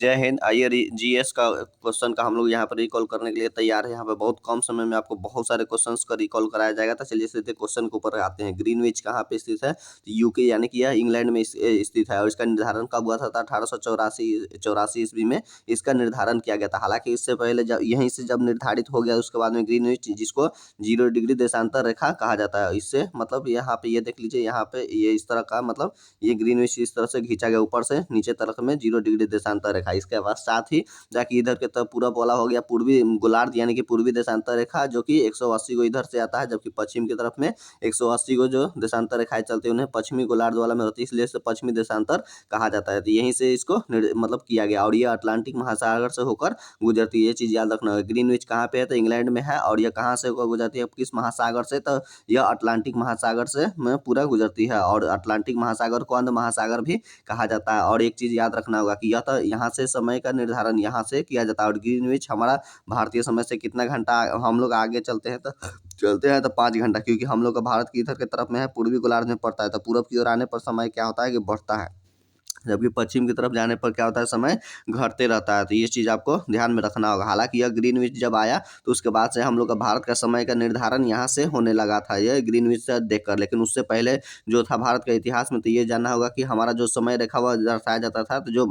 जय हिंद। आइए जीएस का क्वेश्चन का हम लोग यहाँ पर रिकॉल करने के लिए तैयार है। यहाँ पे बहुत कम समय में आपको बहुत सारे क्वेश्चंस का रिकॉल कराया जाएगा। तो चलिए सीधे क्वेश्चन के ऊपर आते हैं। ग्रीनविच कहाँ पे स्थित है? तो यूके यानी कि यह इंग्लैंड में स्थित है। और इसका निर्धारण कब हुआ था? 1884 ईस्वी में इसका निर्धारण किया गया था। हालांकि इससे पहले जब यहीं से जब निर्धारित हो गया उसके बाद में ग्रीनविच, जिसको 0 डिग्री देशांतर रेखा कहा जाता है, इससे मतलब यहाँ पे ये देख लीजिए, यहाँ पे ये इस तरह का मतलब ये ग्रीनविच इस तरह से खींचा गया ऊपर से नीचे तरफ में 0 डिग्री देशांतर रेखा। इसके बाद साथ ही जाके इधर के तरफ पूरब वाला हो गया पूर्वी गोलार्ध यानी कि पूर्वी देशांतर रेखा, जो कि 180 को इधर से आता है, जबकि पश्चिम की तरफ में 180 को जो देशांतर रेखाएं चलती है उन्हें पश्चिमी गोलार्ध वाला में होती है, इसलिए इसे पश्चिमी देशांतर कहा जाता है। तो यहीं से इसको मतलब किया गया और ये अटलांटिक महासागर से होकर गुजरती है। ये चीज याद रखना होगा। ग्रीनविच कहाँ पे है? तो इंग्लैंड में है। और यह कहाँ से होकर गुजरती है? किस महासागर से? तो यह अटलांटिक महासागर से में पूरा गुजरती है। और अटलांटिक महासागर को अंध महासागर भी कहा जाता है। और एक चीज याद रखना होगा कि यह तो यहाँ से समय का निर्धारण यहाँ से किया जाता है। और ग्रीनविच हमारा भारतीय समय से कितना घंटा हम लोग आगे चलते हैं तो 5 घंटा, क्योंकि हम लोग का भारत की इधर की तरफ में है, पूर्वी गोलार्ध में पड़ता है। तो पूरब की ओर आने पर समय क्या होता है कि बढ़ता है, जबकि पश्चिम की तरफ जाने पर क्या होता है? समय घटते रहता है। तो ये चीज़ आपको ध्यान में रखना होगा। हालांकि यह ग्रीनविच जब आया तो उसके बाद से हम लोग का भारत का समय का निर्धारण यहाँ से होने लगा था, ये ग्रीनविच से देखकर। लेकिन उससे पहले जो था भारत के इतिहास में, तो ये जानना होगा कि हमारा जो समय रेखा वह दर्शाया जाता था। तो जो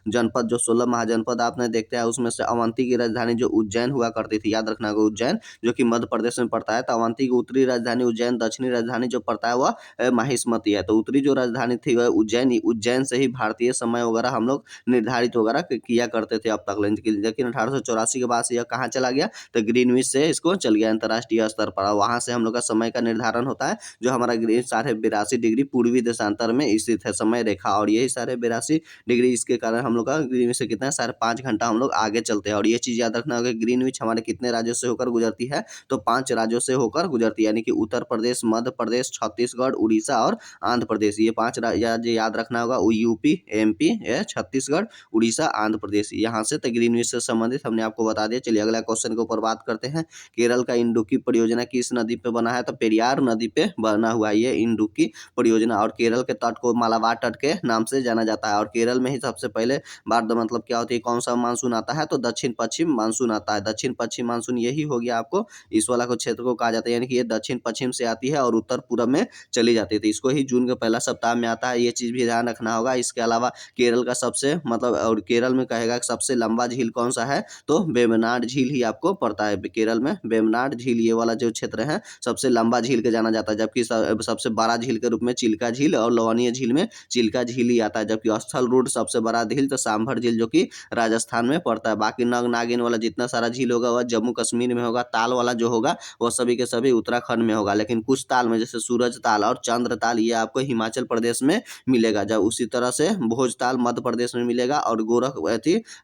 जनपद, जो 16 महाजनपद आपने देखते हैं, उसमें से अवंती की राजधानी जो उज्जैन हुआ करती थी, याद रखना होगा, उज्जैन, जो कि मध्य प्रदेश में पड़ता है। तो अवंती की उत्तरी राजधानी उज्जैन, दक्षिणी राजधानी जो पड़ता है वह माहिष्मती है। तो उत्तरी जो राजधानी थी वह उज्जैन से ही भारतीय समय वगैरह हम लोग निर्धारित वगैरह किया करते थे अब तक। लेकिन 1884 के बाद से यह कहाँ चला गया? तो ग्रीनविच से इसको चल गया अंतर्राष्ट्रीय स्तर पर। वहां से हम लोग का समय का निर्धारण होता है, जो हमारा 82.82 पूर्वी देशांतर में स्थित है समय रेखा। और यही 82.82 इसके कारण हम लोग का ग्रीनविच से कितना 5.5 घंटा हम लोग आगे चलते हैं। और ये चीज याद रखना होगा, ग्रीनविच हमारे कितने राज्यों से होकर गुजरती है? तो 5 राज्यों से होकर गुजरती है, यानी कि उत्तर प्रदेश, मध्य प्रदेश, छत्तीसगढ़, उड़ीसा और आंध्र प्रदेश। ये 5 राज्य याद रखना होगा। UP, MP, Chhattisgarh, Orissa, Andhra Pradesh. यहाँ से ग्रीनविच से संबंधित हमने आपको बता दिया। चलिए अगला क्वेश्चन के ऊपर बात करते हैं। केरल का इंडुक्की परियोजना किस नदी पे बना है? तो पेरियार नदी पे बना हुआ है ये इंडुक्की परियोजना। और केरल के तट को मालाबार तट के नाम से जाना जाता है। और केरल में ही सबसे पहले बार मतलब क्या होती है, कौन सा मानसून आता है? तो दक्षिण पश्चिम मानसून आता है। दक्षिण पश्चिम मानसून यही हो गया आपको, इस वाला को क्षेत्र को कहा जाता है, यानी कि ये दक्षिण पश्चिम से आती है और उत्तर पूरब में चली जाती थी। इसको ही जून के पहला सप्ताह में आता है, ये चीज भी ध्यान रखना होगा। इसके अलावा केरल का सबसे मतलब, और केरल में कहेगा सबसे लंबा झील कौन सा है? तो वेम्बनाड झील ही आपको पड़ता है। केरल में वेम्बनाड झील ये वाला जो क्षेत्र है सबसे लंबा झील के जाना जाता है। जबकि सबसे बड़ा झील के रूप में चिल्का झील और लवणीय झील में चिल्का झील ही आता है। जबकि स्थल रूट सबसे बड़ा झील तो सांभर झील, जो कि राजस्थान में पड़ता है। बाकी नग नागिन वाला जितना सारा झील होगा वह जम्मू कश्मीर में होगा। ताल वाला जो होगा वो सभी के सभी उत्तराखंड में होगा। लेकिन कुछ ताल में, जैसे सूरज ताल और चंद्र ताल, ये आपको हिमाचल प्रदेश में मिलेगा। जब उसी तरह से भोज ताल मध्य प्रदेश में मिलेगा और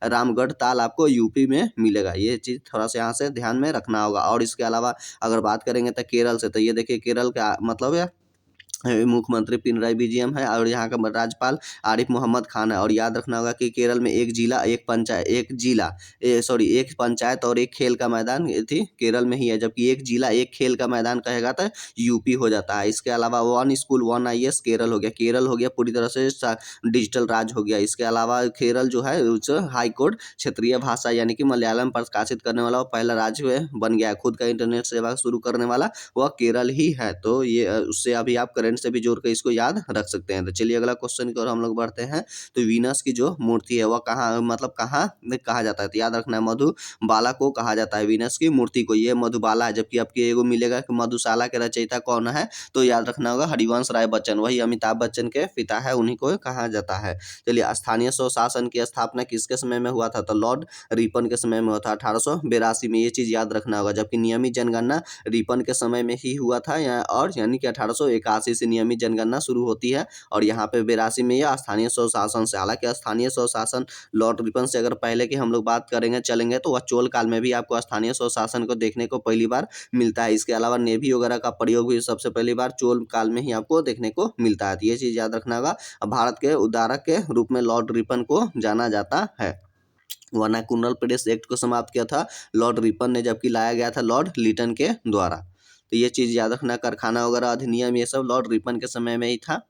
रामगढ़ ताल आपको यूपी में मिलेगा। ये चीज थोड़ा सा यहाँ से ध्यान में रखना होगा। और इसके अलावा अगर बात करेंगे तो केरल से, तो ये देखिए केरल का मतलब है मुख्यमंत्री पिनराई विजयन है और यहाँ का राज्यपाल आरिफ मोहम्मद खान है। और याद रखना होगा कि केरल में एक पंचायत और एक खेल का मैदान थी केरल में ही है। जबकि एक जिला एक खेल का मैदान कहेगा तो यूपी हो जाता है। इसके अलावा 1 स्कूल 1 IAS केरल हो गया। केरल हो गया पूरी तरह से डिजिटल राज्य हो गया। इसके अलावा केरल जो है हाई कोर्ट क्षेत्रीय भाषा यानी कि मलयालम प्रकाशित करने वाला पहला राज्य बन गया है। खुद का इंटरनेट सेवा शुरू करने वाला वह केरल ही है। तो ये उससे अभी आप करंट से भी जोड़ कर इसको याद रख सकते हैं। तो चलिए अगला क्वेश्चन की ओर हम लोग बढ़ते हैं। तो वीनस की जो मूर्ति है वह कहाँ मतलब कहाँ कहा जाता है? तो याद रखना है मधुबाला को कहा जाता है वीनस की मूर्ति को। ये मधुबाला है। जबकि आपके एगो मिलेगा कि मधुशाला के रचयिता कौन है? तो याद रखना होगा हरिवंश राय बच्चन, वही अमिताभ बच्चन के पिता है, उन्हीं को कहा जाता है। चलिए स्थानीय स्वशासन की स्थापना किसके समय में हुआ था? तो लॉर्ड रिपन के समय में हुआ था 1882 में। ये चीज याद रखना होगा। जबकि नियमित जनगणना रिपन के समय में ही हुआ था और यानी कि 1881 से नियमित जनगणना शुरू होती है। और यहाँ पे 82 में यह स्थानीय स्वशासन से। हालांकि स्थानीय स्वशासन लॉर्ड रिपन से अगर पहले की हम लोग बात करेंगे चलेंगे तो वह चोल काल में भी आपको स्थानीय स्वशासन को देखने को पहली बार मिलता है। इसके अलावा नेवी वगैरह का प्रयोग भी सबसे पहली बार चोल काल में ही आपको देखने को मिलता है। तो ये चीज याद रखना होगा। भारत के उद्धारक के रूप में लॉर्ड रिपन को जाना जाता है। वर्नाकुलर प्रदेश एक्ट को समाप्त किया था लॉर्ड रिपन ने, जबकि लाया गया था लॉर्ड लिटन के द्वारा। तो ये चीज याद रखना। कारखाना वगैरह अधिनियम ये सब लॉर्ड रिपन के समय में ही था।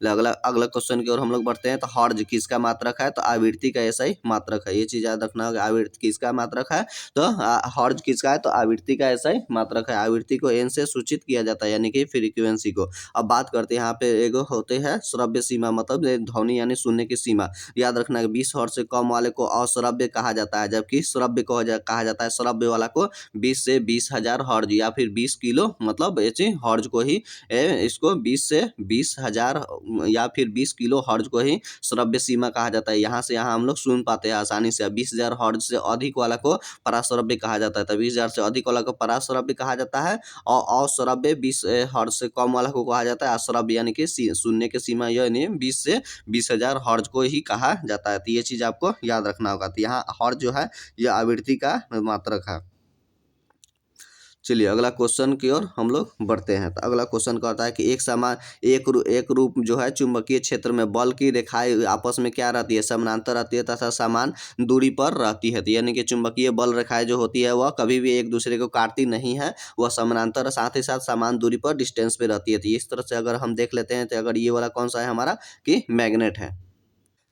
अगला अगला क्वेश्चन की ओर हम लोग बढ़ते हैं। तो हर्ज किसका मात्रक है? तो आवृत्ति का ऐसा ही मात्रक है। ये चीज याद रखना होगा, आवृत्ति किसका मात्रक है? तो हर्ज किसका है? तो आवृत्ति का ऐसा ही मात्रक है। आवृत्ति को एन से सूचित किया जाता है, यानी कि फ्रीक्वेंसी को। अब बात करते हैं यहाँ पे एगो होते हैं श्रव्य सीमा, मतलब ध्वनि यानी सुनने की सीमा। याद रखना है 20 हर्ट्ज से कम वाले को अश्रव्य कहा जाता है, जबकि श्रव्य को कहा जाता है, श्रव्य वाला को 20 से 20,000 हर्ट्ज या फिर 20 किलो, मतलब ऐसे हर्ट्ज को ही इसको 20 से 20,000 या फिर 20 किलो हर्ट्ज को ही श्रव्य सीमा कहा जाता है। यहाँ से यहाँ हम लोग सुन पाते हैं आसानी से। 20,000 हर्ट्ज से अधिक वाला को पराश्रव्य कहा जाता है। तो 20,000 से अधिक वाला को पराश्रव्य कहा जाता है, और अश्रव्य 20 हर्ट्ज से कम वाला को कहा जाता है अश्रव्य, यानी कि सुनने की सीमा यानी 20 से 20,000 हर्ट्ज को ही कहा जाता है। तो ये चीज आपको याद रखना होगा। तो यहाँ हर्ट्ज जो है यह आवृत्ति का मात्रक है। चलिए अगला क्वेश्चन की ओर हम लोग बढ़ते हैं। तो अगला क्वेश्चन कहता है कि एक समान एक रूप जो है चुंबकीय क्षेत्र में बल की रेखाएं आपस में क्या रहती है? समानांतर रहती है तथा समान दूरी पर रहती है। तो यानी कि चुंबकीय बल रेखाएं जो होती है वह कभी भी एक दूसरे को काटती नहीं है, वह समानांतर साथ ही साथ समान दूरी पर डिस्टेंस पे रहती है। तो इस तरह से अगर हम देख लेते हैं, तो अगर ये वाला कौन सा है हमारा कि मैग्नेट है।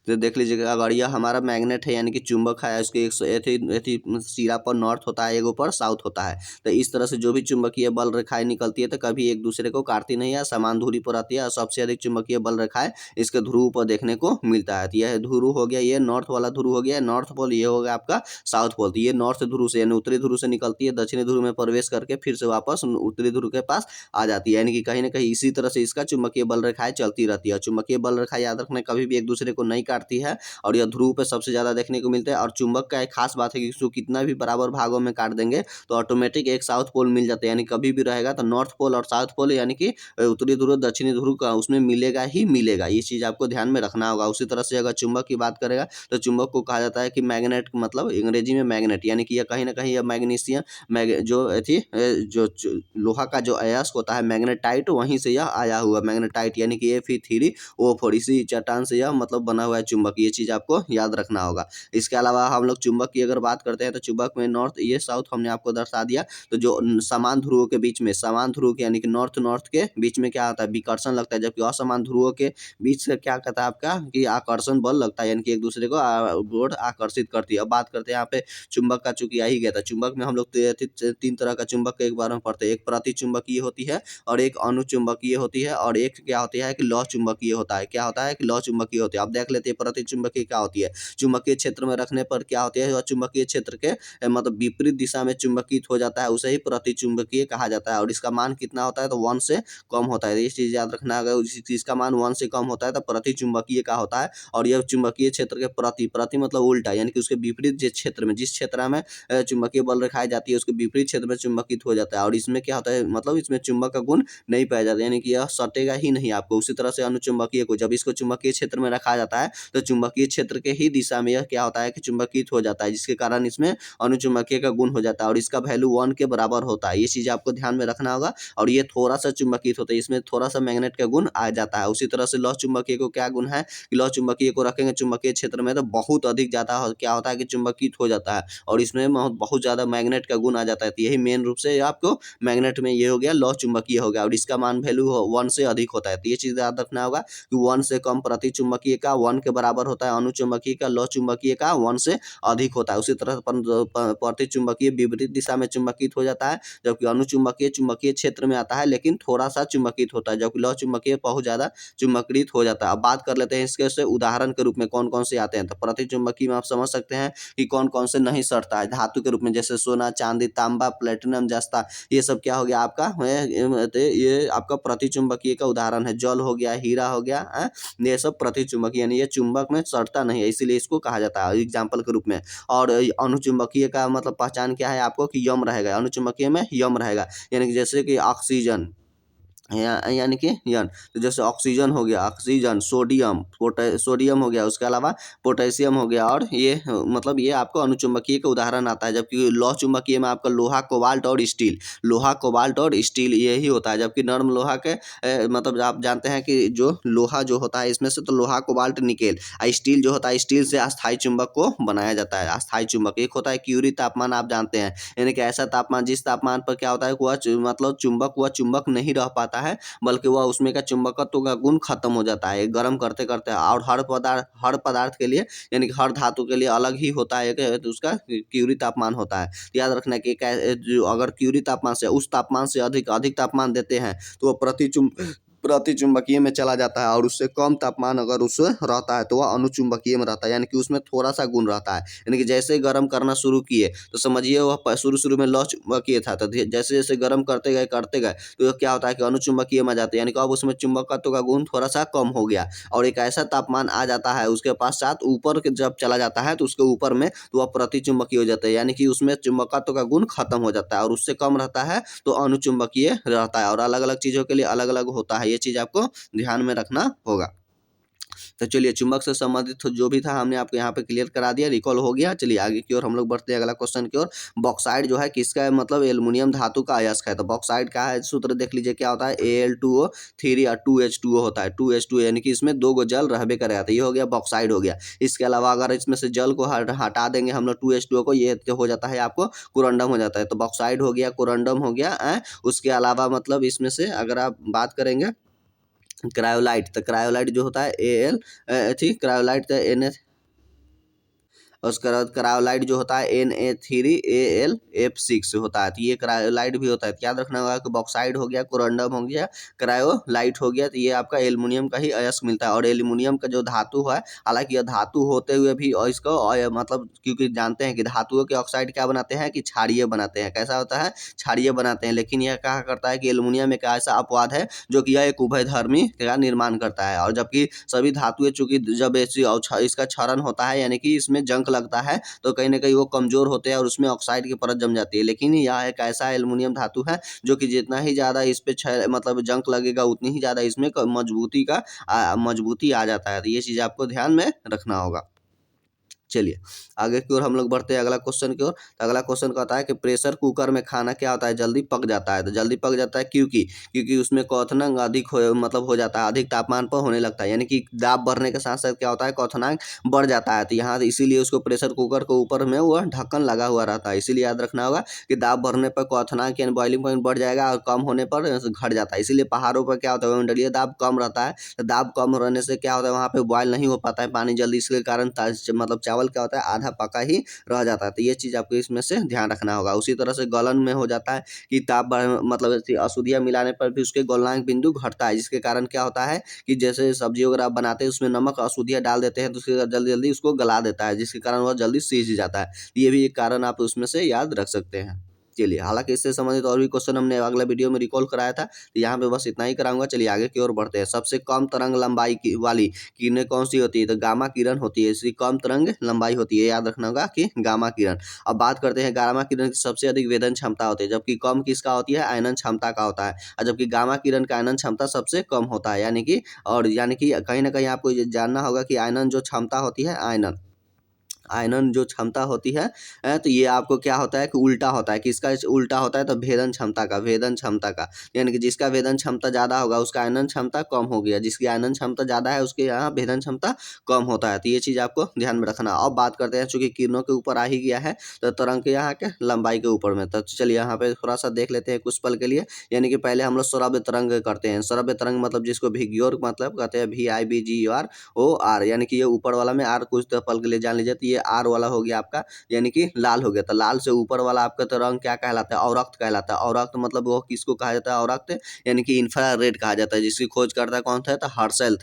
तो देख लीजिएगा, अगर यह हमारा मैग्नेट है यानी कि चुंबक है, उसके एक एथी सिरा पर नॉर्थ होता है, एगो पर साउथ होता है। तो इस तरह से जो भी चुंबकीय बल रेखाएं निकलती है तो कभी एक दूसरे को काटती नहीं है, समान दूरी पर आती है। और सबसे अधिक चुंबकीय बल रेखाएं इसके ध्रुव पर देखने को मिलता है। तो यह ध्रुव हो गया, ये नॉर्थ वाला ध्रुव हो गया नॉर्थ पोल, ये हो गया आपका साउथ पोल। तो ये नॉर्थ ध्रुव से यानी उत्तरी ध्रुव से निकलती है, दक्षिणी ध्रुव में प्रवेश करके फिर से वापस उत्तरी ध्रुव के पास आ जाती है। यानी कि कहीं ना कहीं इसी तरह से इसका चुंबकीय बल रेखाएं चलती रहती है। चुंबकीय बल रेखा याद रखना कभी भी एक दूसरे को नहीं काटती है, और यह ध्रुव पे सबसे ज्यादा देखने को मिलता है। और चुंबक का एक खास बात है कि इसको कितना भी बराबर भागों में काट देंगे तो ऑटोमेटिक एक साउथ पोल मिल जाता है, यानी कभी भी रहेगा तो नॉर्थ पोल और साउथ पोल यानी कि उत्तरी ध्रुव दक्षिणी ध्रुव का उसमें मिलेगा ही मिलेगा। ये चीज आपको ध्यान में रखना होगा। उसी तरह से अगर चुंबक की बात करेगा तो चुंबक को कहा जाता है कि मैग्नेट, मतलब अंग्रेजी में मैग्नेट, यानी कि यह कहीं ना कहीं यह मैग्नीशियम जो थी जो लोहा का जो अयस्क होता है मैग्नेटाइट, वहीं से यह आया हुआ मैग्नेटाइट, यानी कि Fe3O4 इसी चट्टान से यह मतलब बना हुआ है चुंबक। ये चीज आपको याद रखना होगा। इसके अलावा हम लोग चुंबक की अगर बात करते हैं तो चुंबक में नॉर्थ ये साउथ हमने आपको दर्शा दिया। तो जो समान ध्रुवों के बीच में, समान ध्रुव के यानी कि नॉर्थ नॉर्थ के बीच में क्या होता है? विकर्षण लगता है, जबकि असमान ध्रुवों के बीच से क्या कहता है आपका कि आकर्षण बल लगता है, यानी कि एक दूसरे को ओर आकर्षित करती है। अब बात करते हैं यहाँ पे चुंबक का, चूंकि यही गया था चुंबक में हम लोग तीन तरह का चुंबक के एक बार में पढ़ते हैं। एक प्रति चुंबकीय होती है, और एक अनुचुंबकीय होती है, और एक क्या होती है कि लौ चुंबकीय होता है। क्या होता है कि लौ चुंबकीय होती है। अब देख लेते हैं प्रति चुंबकीय क्या होती है। चुंबकीय क्षेत्र में रखने पर क्या होती है, चुंबकीय क्षेत्र के मतलब विपरीत दिशा में चुंबकित हो जाता है, उसे ही प्रति चुंबकीय कहा जाता है। और इसका मान कितना होता है? तो 1 से कम होता है। ये चीज याद रखना, अगर इसका मान 1 से कम होता है तो प्रति चुंबकीय का होता है। और यह चुंबकीय क्षेत्र के प्रति मतलब उल्टा, यानी कि उसके विपरीत जिस क्षेत्र में, जिस क्षेत्र में चुंबकीय बल रेखाएं जाती है उसके विपरीत क्षेत्र में चुंबकित हो जाता है। और इसमें क्या होता है, मतलब इसमें चुंबक का गुण नहीं पाया जाता, यानी कि यह सटेगा ही नहीं आपको। उसी तरह से अनुचुंबकीय को जब इसको चुंबकीय क्षेत्र में रखा जाता है तो चुंबकीय क्षेत्र के ही दिशा में यह क्या होता है कि चुंबकित हो जाता है, जिसके कारण इसमें अनुचुंबकीय का गुण हो जाता है, और इसका वैल्यू 1 के बराबर होता है। ये चीज आपको ध्यान में रखना होगा। और ये थोड़ा सा चुंबकित होता है, इसमें थोड़ा सा मैग्नेट का गुण आ जाता है। उसी तरह से लौ चुंबकीय को क्या गुण है कि लौ चुंबकीय को रखेंगे चुंबकीय क्षेत्र में तो बहुत अधिक ज्यादा क्या होता है कि चुंबकित हो जाता है, और इसमें बहुत ज्यादा मैग्नेट का गुण आ जाता है। तो यही मेन रूप से आपको मैग्नेट में ये हो गया लौ चुंबकीय हो गया, और इसका मान वैल्यू 1 से अधिक होता है। तो ये चीज याद रखना होगा कि 1 से कम प्रति चुंबकीय का 1 के बराबर होता है अनुचुंबकीय का, लौ चुंबकीय का 1 से अधिक होता है। उसी तरह प्रति चुंबकीय विपरीत दिशा में चुंबकित हो जाता है, जबकि अनुचुंबकीय चुंबकीय क्षेत्र में आता है लेकिन थोड़ा सा चुंबकित होता है, जबकि लौ चुंबकीय बहुत ज्यादा चुंबकित हो जाता है। अब बात कर लेते हैं इसके से उदाहरण के रूप में कौन कौन से आते हैं। तो प्रति चुंबकीय में आप समझ सकते हैं कि कौन कौन से नहीं सड़ता है। धातु के रूप में जैसे सोना, चांदी, तांबा, प्लेटिनम, जस्ता, ये सब क्या हो गया आपका, ये आपका प्रति चुंबकीय का उदाहरण है। जल हो गया, हीरा हो गया, ये सब प्रति चुंबकीय, यानी ये चुंबक में सड़ता नहीं है, इसीलिए इसको कहा जाता है एग्जाम्पल के रूप में। और अनुचुंबकीय का मतलब पहचान क्या है आपको कि यम रहेगा, अनुचुंबकीय में यम रहेगा, यानी कि जैसे कि ऑक्सीजन यानी कि यन, तो जैसे ऑक्सीजन हो गया, ऑक्सीजन, सोडियम, सोडियम हो गया, उसके अलावा पोटेशियम हो गया, और ये मतलब ये आपको अनुचुंबकीय का उदाहरण आता है। जबकि लौह चुंबकीय में आपका लोहा, कोबाल्ट और स्टील, लोहा, कोबाल्ट और स्टील ये ही होता है। जबकि नर्म लोहा के मतलब आप जानते हैं कि जो लोहा जो होता है इसमें से तो लोहा, कोबाल्ट, निकेल, स्टील जो होता है स्टील से अस्थायी चुंबक को बनाया जाता है। अस्थायी चुंबक एक होता है क्यूरी तापमान, आप जानते हैं, यानी कि ऐसा तापमान जिस तापमान पर क्या होता है वह मतलब चुंबक वह चुंबक नहीं रह पाता जाता है, बल्कि वह उसमें का चुंबकत्व का गुण खत्म हो जाता है गर्म करते करते। और हर पदार्थ के लिए यानी कि हर धातु के लिए अलग ही होता है कि तो उसका क्यूरी तापमान होता है। याद रखना कि जो अगर क्यूरी तापमान से उस तापमान से अधिक अधिक तापमान देते हैं तो वह प्रतिचुंबकीय में चला जाता है, और उससे कम तापमान अगर उससे रहता है तो वह अनुचुंबकीय में रहता है, यानी कि उसमें थोड़ा सा गुण रहता है। यानी कि जैसे ही गर्म करना शुरू किए तो समझिए वह शुरू में लौहचुंबकीय था, तो जैसे जैसे गर्म करते गए तो यह क्या होता है कि अनुचुंबकीय में जाते हैं, यानी कि अब उसमें चुंबकत्व का गुण थोड़ा सा कम हो गया, और एक ऐसा तापमान आ जाता है उसके पश्चात ऊपर जब चला जाता है तो उसके ऊपर में तो वह प्रतिचुंबकीय हो जाता है, यानी कि उसमें चुंबकत्व का गुण खत्म हो जाता है, और उससे कम रहता है तो अनुचुंबकीय रहता है। और अलग अलग चीज़ों के लिए अलग अलग होता है, ये चीज़ आपको ध्यान में रखना होगा। तो चलिए चुंबक से संबंधित जो भी था हमने आपको यहाँ पे क्लियर करा दिया, रिकॉल हो गया। चलिए आगे की ओर हम लोग बढ़ते हैं अगला क्वेश्चन की ओर। बॉक्साइड जो है किसका है, मतलब एल्युमिनियम धातु का अयस्क है। तो बॉक्साइड का है सूत्र देख लीजिए क्या होता है, Al2O3 और 2H2O होता है। 2H2O यानी कि इसमें 2 गो जल रहबे करेगा, तो ये हो गया बॉक्साइड हो गया। इसके अलावा अगर इसमें से जल को हटा देंगे हम लोग 2H2O को, ये तो हो जाता है आपको कोरंडम हो जाता है। तो बॉक्साइड हो गया, कोरंडम हो गया। उसके अलावा मतलब इसमें से अगर आप बात करेंगे क्रायोलाइट, तो क्रायोलाइट जो होता है क्रायोलाइट तो Na, और उसके बाद क्रायोलाइट जो होता है Na3AlF6 होता है, तो ये क्रायोलाइट भी होता है। तो याद रखना होगा कि बॉक्साइड हो गया, कोरंडम हो गया, क्रायोलाइट हो गया, तो ये आपका एल्युमिनियम का ही अयस्क मिलता है। और एल्युमिनियम का जो धातु है, हालांकि यह धातु होते हुए भी और इसको मतलब क्योंकि जानते हैं कि धातुओं के ऑक्साइड क्या बनाते हैं कि क्षारीय बनाते हैं। कैसा होता है, क्षारीय बनाते हैं। लेकिन यह क्या करता है कि एल्युमिनियम एक ऐसा अपवाद है जो कि यह एक उभयधर्मी का निर्माण करता है, और जबकि सभी धातुएं चूंकि जब इसका क्षरण होता है यानी कि इसमें जंग लगता है तो कहीं ना कहीं वो कमजोर होते हैं और उसमें ऑक्साइड की परत जम जाती है। लेकिन यह एक ऐसा एल्युमिनियम धातु है जो कि जितना ही ज्यादा इस पे मतलब जंग लगेगा उतनी ही ज्यादा इसमें मजबूती आ जाता है। तो ये चीज आपको ध्यान में रखना होगा। चलिए आगे की ओर हम लोग बढ़ते हैं अगला क्वेश्चन की ओर। तो अगला क्वेश्चन कहता है कि प्रेशर कुकर में खाना क्या होता है, जल्दी पक जाता है। तो जल्दी पक जाता है क्योंकि उसमें क्वथनांक अधिक हो जाता है, अधिक तापमान पर होने लगता है, यानी कि दाब बढ़ने के साथ साथ क्या होता है क्वथनांक बढ़ जाता है। तो यहाँ इसीलिए उसको प्रेशर कुकर के ऊपर में वह ढक्कन लगा हुआ रहता है। इसीलिए याद रखना होगा कि दाब बढ़ने पर क्वथनांक यानी बॉइलिंग पॉइंट बढ़ जाएगा और कम होने पर घट जाता है। इसीलिए पहाड़ों पर क्या होता है मंडलीय दाब कम रहता है, तो दाब कम रहने से क्या होता है वहाँ पे बॉयल नहीं हो पाता है पानी जल्दी, इसके कारण मतलब चावल क्या होता है आधा पका ही रह जाता है। तो ये चीज आपको इसमें से ध्यान रखना होगा। उसी तरह से गलन में हो जाता है कि मतलब अशुद्धियां मिलाने पर भी उसके गलनांक बिंदु घटता है, जिसके कारण क्या होता है कि जैसे सब्जी वगैरह आप बनाते हैं उसमें नमक अशुद्धियां डाल देते हैं तो उसके जल्दी जल्दी उसको गला देता है, जिसके कारण वह जल्दी सीज जाता है। ये भी एक कारण आप उसमें से याद रख सकते हैं। चलिए हालांकि इससे संबंधित और भी क्वेश्चन हमने अगला वीडियो में रिकॉल कराया था, तो यहाँ पे बस इतना ही कराऊंगा। चलिए आगे की ओर बढ़ते हैं। सबसे कम तरंग लंबाई वाली किरणें कौन सी होती है, तो गामा किरण होती है। इसकी कम तरंग लंबाई होती है, याद रखना होगा कि गामा किरण। अब बात करते हैं गामा किरण की सबसे अधिक वेदन क्षमता होती है, जबकि कम किसका होती है, आयनन क्षमता का होता है, और जबकि गामा किरण का आयनन क्षमता सबसे कम होता है। यानी कि कहीं ना कहीं आपको ये जानना होगा कि आयनन जो क्षमता होती है, आयनन जो क्षमता होती है तो ये आपको क्या होता है कि उल्टा होता है। किसका उल्टा होता है, तो भेदन क्षमता का, यानी कि जिसका वेदन क्षमता ज्यादा होगा उसका आयनन क्षमता कम हो गया, जिसकी आयनन क्षमता ज्यादा है उसके यहाँ भेदन क्षमता कम होता है। तो ये चीज आपको ध्यान में रखना। अब बात करते हैं चूंकि किरणों के ऊपर आ ही गया है तो तरंग के यहाँ के लंबाई के ऊपर में, तो चलिए यहाँ पे थोड़ा सा देख लेते हैं कुछ पल के लिए। यानी कि पहले हम लोग श्रव्य तरंग करते हैं। श्रव्य तरंग मतलब जिसको भिग्योर मतलब कहते हैं, VIBGOR, यानी कि ये ऊपर वाला में आर कुछ तो पल के लिए जान लीजिए। तो ये आर वाला हो गया आपका यानी कि लाल हो गया, तो लाल से ऊपर वाला आपका तो रंग क्या कहलाता है, औरक्त कहलाता है। औरक्त मतलब वो किसको कहा जाता है, औरक्त यानी कि इंफ्रारेड कहा जाता है, जिसकी खोज करता कौन था, तो हर्शल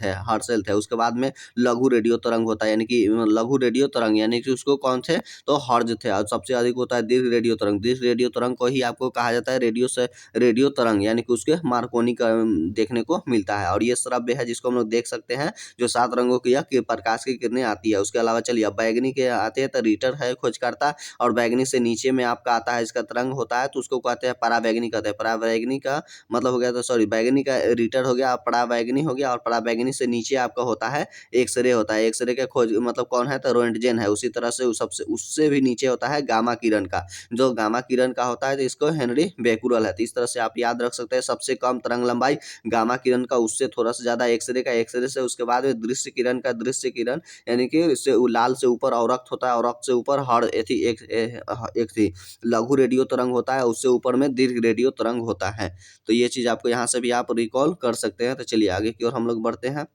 थे। उसके बाद में लघु रेडियो तरंग होता है, यानी कि लघु रेडियो तरंग यानी कि उसको कौन थे, तो हर्ज थे। और सबसे अधिक होता है दीर्घ रेडियो तरंग। दीर्घ रेडियो तरंग को ही आपको कहा जाता है रेडियो तरंग, यानी कि उसके मार्कोनी का देखने को मिलता है। और ये श्रव्य है जिसको हम लोग देख सकते हैं, जो 7 रंगों की प्रकाश की किरणें आती है। उसके अलावा चलिए अब बैगनी के आते हैं, तो रीटर है खोजकर्ता, और बैगनी से नीचे में आपका आता है इसका तरंग होता है तो उसको कहते हैं पराबैगनी कहते हैं। पराबैगनी का मतलब हो गया, तो सॉरी बैगनी का रीटर हो गया, पराबैगनी हो गया, और पराबैगनी से नीचे आपका होता है एक्सरे होता है। एक्सरे का खोज मतलब कौन है, तो रोएंटजेन है। उसी तरह से सबसे उससे भी नीचे होता है गामा किरण का, जो गामा किरण का होता है तो इसको हेनरी बेकुरल है। तो इस तरह से आप याद रख सकते हैं सबसे कम तरंग लंबाई गामा किरण का, उससे थोड़ा सा ज्यादा एक्सरे का, एक्सरे से उसके बाद दृश्य किरण का, दृश्य किरण यानी कि इससे लाल से ऊपर अवरक्त होता है, अवरक्त से ऊपर हर एक थी लघु रेडियो तरंग होता है, उससे ऊपर में दीर्घ रेडियो तरंग होता है। तो ये चीज़ आपको यहाँ से भी आप रिकॉल कर सकते हैं। तो चलिए आगे की ओर हम लोग बढ़ते हैं।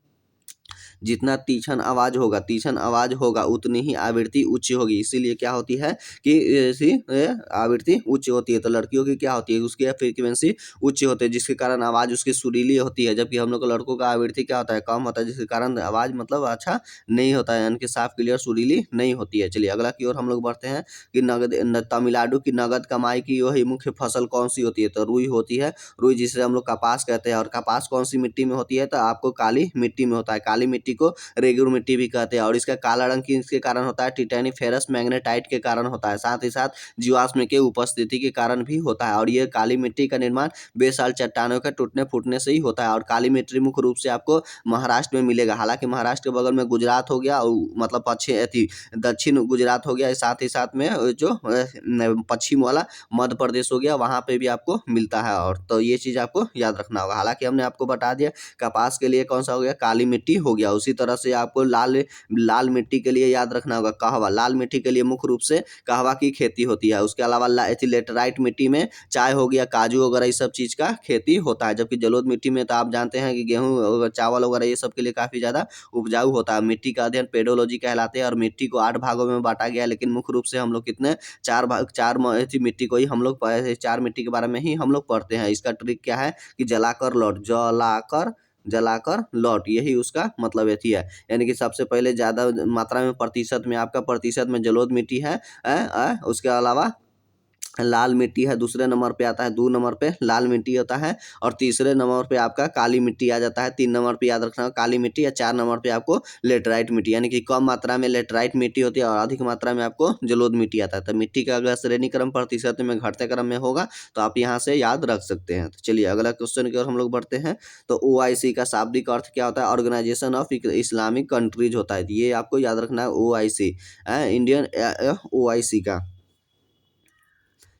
जितना तीक्ष्ण आवाज होगा उतनी ही आवृत्ति उच्च होगी। इसीलिए क्या होती है कि ऐसी आवृत्ति उच्च होती है। तो लड़कियों की क्या होती है, उसकी फ्रीक्वेंसी उच्च होती है, जिसके कारण आवाज उसकी सुरीली होती है। जबकि हम लोग लड़कों का आवृत्ति क्या होता है, कम होता है, जिसके कारण आवाज मतलब अच्छा नहीं होता है, यानी कि साफ क्लियर सुरीली नहीं होती है। चलिए अगला की ओर हम लोग बढ़ते हैं कि तमिलनाडु की नगद कमाई की वही मुख्य फसल कौन सी होती है। तो रुई होती है, रुई जिसे हम लोग कपास कहते हैं। और कपास कौन सी मिट्टी में होती है, तो आपको काली मिट्टी में होता है। काली मिट्टी को रेगुर मिट्टी भी कहते हैं। और इसका काला रंग किसके कारण होता है, टिटैनी फेरस मैग्नेटाइट के कारण होता है। साथ ही साथ जीवाश्म के उपस्थिति के कारण भी होता है। और ये काली मिट्टी का निर्माण बेसाल चट्टानों के टूटने फूटने से ही होता है। और काली मिट्टी मुख्य रूप से आपको महाराष्ट्र में मिलेगा। हालांकि महाराष्ट्र के बगल में गुजरात हो गया, मतलब दक्षिण गुजरात हो गया, साथ ही साथ में जो पश्चिम वाला मध्य प्रदेश हो गया, वहां पे भी आपको मिलता है। और तो ये चीज आपको याद रखना होगा। हालांकि हमने आपको बता दिया कपास के लिए कौन सा हो गया, काली मिट्टी हो गया। उसी तरह से आपको लाल मिट्टी के लिए याद रखना होगा कहवा। लाल मिट्टी के लिए मुख्य रूप से कहवा की खेती होती है। उसके अलावा लेटराइट मिट्टी में चाय हो गया, काजू वगैरह इस सब चीज का खेती होता है। जबकि जलोढ़ मिट्टी में तो आप जानते हैं कि गेहूं चावल वगैरह ये सब के लिए काफी ज्यादा उपजाऊ होता है। मिट्टी का अध्ययन पेडोलॉजी कहलाते हैं। और मिट्टी को 8 भागों में बांटा गया है, लेकिन मुख्य रूप से हम लोग कितने चार मिट्टी को ही हम लोग 4 मिट्टी के बारे में ही हम लोग पढ़ते हैं। इसका ट्रिक क्या है कि जलाकर लौट, यही उसका मतलब है। यानी कि सबसे पहले ज्यादा मात्रा में प्रतिशत में जलोढ़ मिट्टी है। उसके अलावा लाल मिट्टी है, दूसरे नंबर पे आता है, 2 नंबर पे लाल मिट्टी होता है, और तीसरे नंबर पे आपका काली मिट्टी आ जाता है। 3 नंबर पे याद रखना काली मिट्टी, या 4 नंबर पे आपको लेटराइट मिट्टी। यानी कि कम मात्रा में लेटराइट मिट्टी होती है और अधिक मात्रा में आपको जलोढ़ मिट्टी आता है। तो मिट्टी का अगर श्रेणी क्रम प्रतिशत में घटते क्रम में होगा तो आप यहाँ से याद रख सकते हैं। तो चलिए अगला क्वेश्चन की ओर हम लोग बढ़ते हैं। तो OIC का शाब्दिक अर्थ क्या होता है, ऑर्गेनाइजेशन ऑफ इस्लामिक कंट्रीज होता है। ये आपको याद रखना है OIC, इंडियन OIC का।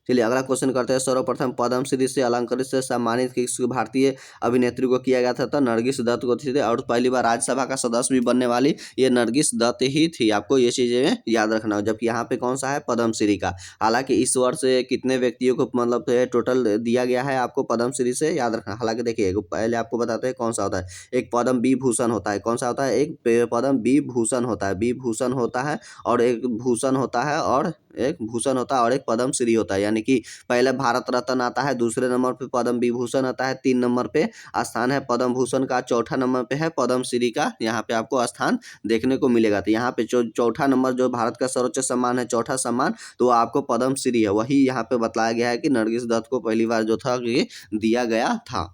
चलिए अगला क्वेश्चन करते हैं। सर्वप्रथम पद्मश्री से अलंकृत से सम्मानित किस भारतीय अभिनेत्री को किया गया था, तो नरगिस दत्त को थी। और पहली बार राज्यसभा का सदस्य भी बनने वाली ये नरगिस दत्त ही थी। आपको ये चीजें याद रखना हो। जबकि यहाँ पे कौन सा है, पद्मश्री का। हालांकि इस वर्ष कितने व्यक्तियों को मतलब टोटल दिया गया है आपको पद्मश्री से, याद रखना। हालांकि देखिए पहले आपको बताते हैं कौन सा होता है। एक पद्म विभूषण होता है। कौन सा होता है, एक पद्म विभूषण होता है। विभूषण होता है और एक भूषण होता है, और एक भूषण होता है और एक पद्मश्री होता है। यानी कि पहले भारत रत्न आता है, दूसरे नंबर पे पद्म विभूषण आता है, 3 नंबर पे स्थान है पद्म भूषण का, चौथा नंबर पे है पद्मश्री का। यहाँ पे आपको स्थान देखने को मिलेगा। तो यहाँ पे चौथा नंबर जो भारत का सर्वोच्च सम्मान है, चौथा सम्मान, तो आपको पद्मश्री है। वही यहाँ पे बताया गया है कि नरगिस दत्त को पहली बार जो था ये दिया गया था।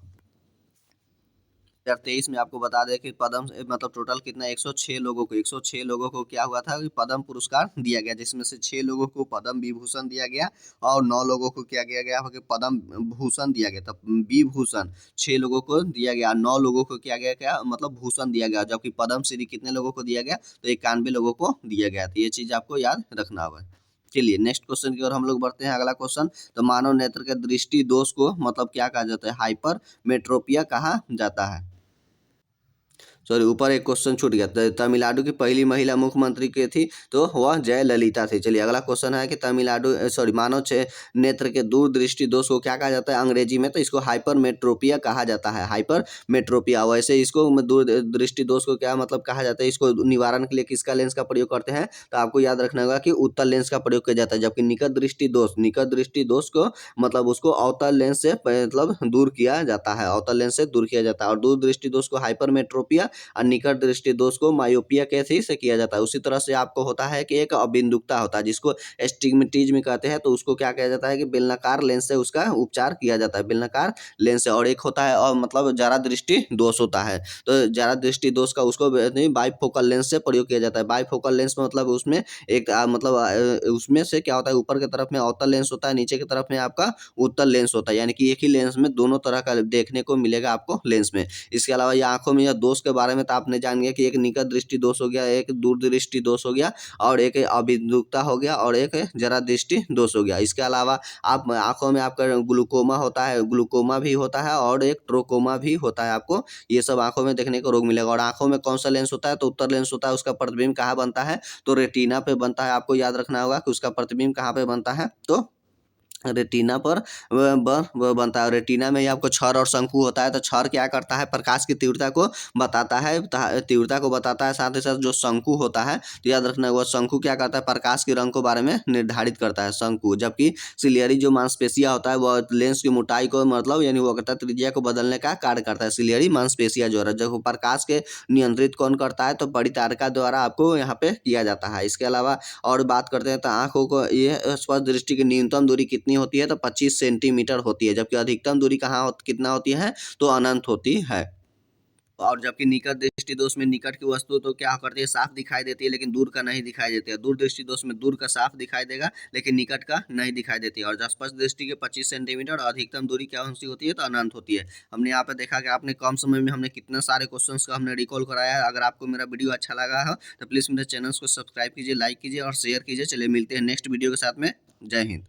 2023 में आपको बता दें कि पद्म मतलब टोटल कितना 106 लोगों को क्या हुआ था कि पद्म पुरस्कार दिया गया, जिसमें से 6 लोगों को पद्म विभूषण दिया गया और 9 लोगों को क्या किया गया कि पद्म भूषण दिया गया। तब विभूषण 6 लोगों को दिया गया, 9 लोगों को किया गया क्या मतलब भूषण दिया गया। जबकि पद्मश्री कितने लोगों को दिया गया, तो 91 लोगों को दिया गया। तो ये चीज आपको याद रखना होगा। चलिए नेक्स्ट क्वेश्चन की ओर हम लोग बढ़ते हैं। अगला क्वेश्चन, तो मानव नेत्र के दृष्टि दोष को मतलब क्या कहा जाता है, हाइपर मेट्रोपिया कहा जाता है। सॉरी ऊपर एक क्वेश्चन छूट गया। तमिलनाडु की पहली महिला मुख्यमंत्री के थी, तो वह जयललिता थी। चलिए अगला क्वेश्चन है कि मानव नेत्र के दूरदृष्टि दोष को क्या कहा जाता है अंग्रेजी में, तो इसको हाइपरमेट्रोपिया कहा जाता है। हाइपरमेट्रोपिया। वैसे इसको दूरदृष्टि दोष को क्या मतलब कहा जाता है, इसको निवारण के लिए किसका लेंस का प्रयोग करते हैं, तो आपको याद रखना होगा कि उत्तल लेंस का प्रयोग किया जाता है। जबकि निकट दृष्टि दोष को मतलब उसको अवतल लेंस से मतलब दूर किया जाता है, अवतल लेंस से दूर किया जाता है। और दूरदृष्टि दोष को हाइपरमेट्रोपिया और निकट दृष्टि दोष को मायोपिया कैसे से किया जाता है। उसी तरह से आपको होता है कि एक अबिंदुकता होता है जिसको एस्टिग्मेटिज्म कहते हैं, तो उसको क्या कहा जाता है कि बेलनाकार लेंस से उसका उपचार किया जाता है, बेलनाकार लेंस से। और एक होता है और मतलब जरा दृष्टि दोष होता है, तो जरा दृष्टि दोष का उसको बाइफोकल लेंस से प्रयोग किया जाता है। बाइफोकल लेंस में मतलब उसमें एक मतलब उसमें से क्या होता है, ऊपर की तरफ में अवतल लेंस होता है, नीचे की तरफ में आपका उत्तल लेंस होता है। यानी कि एक ही लेंस में दोनों तरह का देखने को मिलेगा आपको लेंस में। इसके अलावा ये आंखों में यह दोष के बारे बारे में तो आपने जान गया कि एक निकट दृष्टि दोष हो गया, एक दूर दृष्टि दोष हो गया, और एक अभिमुखता हो गया, और एक जरा दृष्टि दोष हो गया। इसके अलावा आप आंखों में आपका ग्लूकोमा होता है, ग्लूकोमा भी होता है, और एक ट्रोकोमा भी होता है। आपको ये सब आंखों में देखने को रोग मिलेगा। और आंखों में कौन सा लेंस होता है, तो उत्तर लेंस होता है। उसका प्रतिबिंब कहाँ बनता है, तो रेटिना पे बनता है। आपको याद रखना होगा कि उसका प्रतिबिंब कहाँ पे बनता है, तो रेटिना पर बनता है। रेटिना में ही आपको छर और शंकु होता है। तो छर क्या करता है, प्रकाश की तीव्रता को बताता है, तीव्रता को बताता है। साथ ही साथ जो शंकु होता है, तो याद रखना वो शंकु क्या करता है, प्रकाश के रंग के बारे में निर्धारित करता है शंकु। जबकि सिलियरी जो मांसपेशिया होता है वह लेंस की मोटाई को मतलब यानी वक्रता त्रिज्या को बदलने का कार्य करता है। सिलियरी मांसपेशिया जो है, जब प्रकाश के नियंत्रित कौन करता है, तो परितारिका द्वारा आपको यहाँ पे किया जाता है। इसके अलावा और बात करते हैं तो आंखों को ये स्पर्श दृष्टि की न्यूनतम दूरी कितनी होती है, तो 25 सेंटीमीटर होती है। जबकि अधिकतम दूरी कितना होती है, तो अनंत होती है। और जबकि निकट दृष्टि दोष में निकट की वस्तु तो क्या करती है, साफ दिखाई देती है, लेकिन दूर का नहीं दिखाई देती है। दूर दृष्टि दोष में दूर का साफ दिखाई देगा, लेकिन निकट का नहीं दिखाई देती है। और स्पर्श दृष्टि के 25 सेंटीमीटर और अधिकतम दूरी क्या होती है, तो अनंत होती है। हमने यहाँ पे देखा कि आपने कम समय में हमने कितने सारे क्वेश्चंस का हमने रिकॉल कराया है। अगर आपको मेरा वीडियो अच्छा लगा हो तो प्लीज़ मेरे चैनल को सब्सक्राइब कीजिए, लाइक कीजिए और शेयर कीजिए। चलिए मिलते हैं नेक्स्ट वीडियो के साथ में। जय हिंद।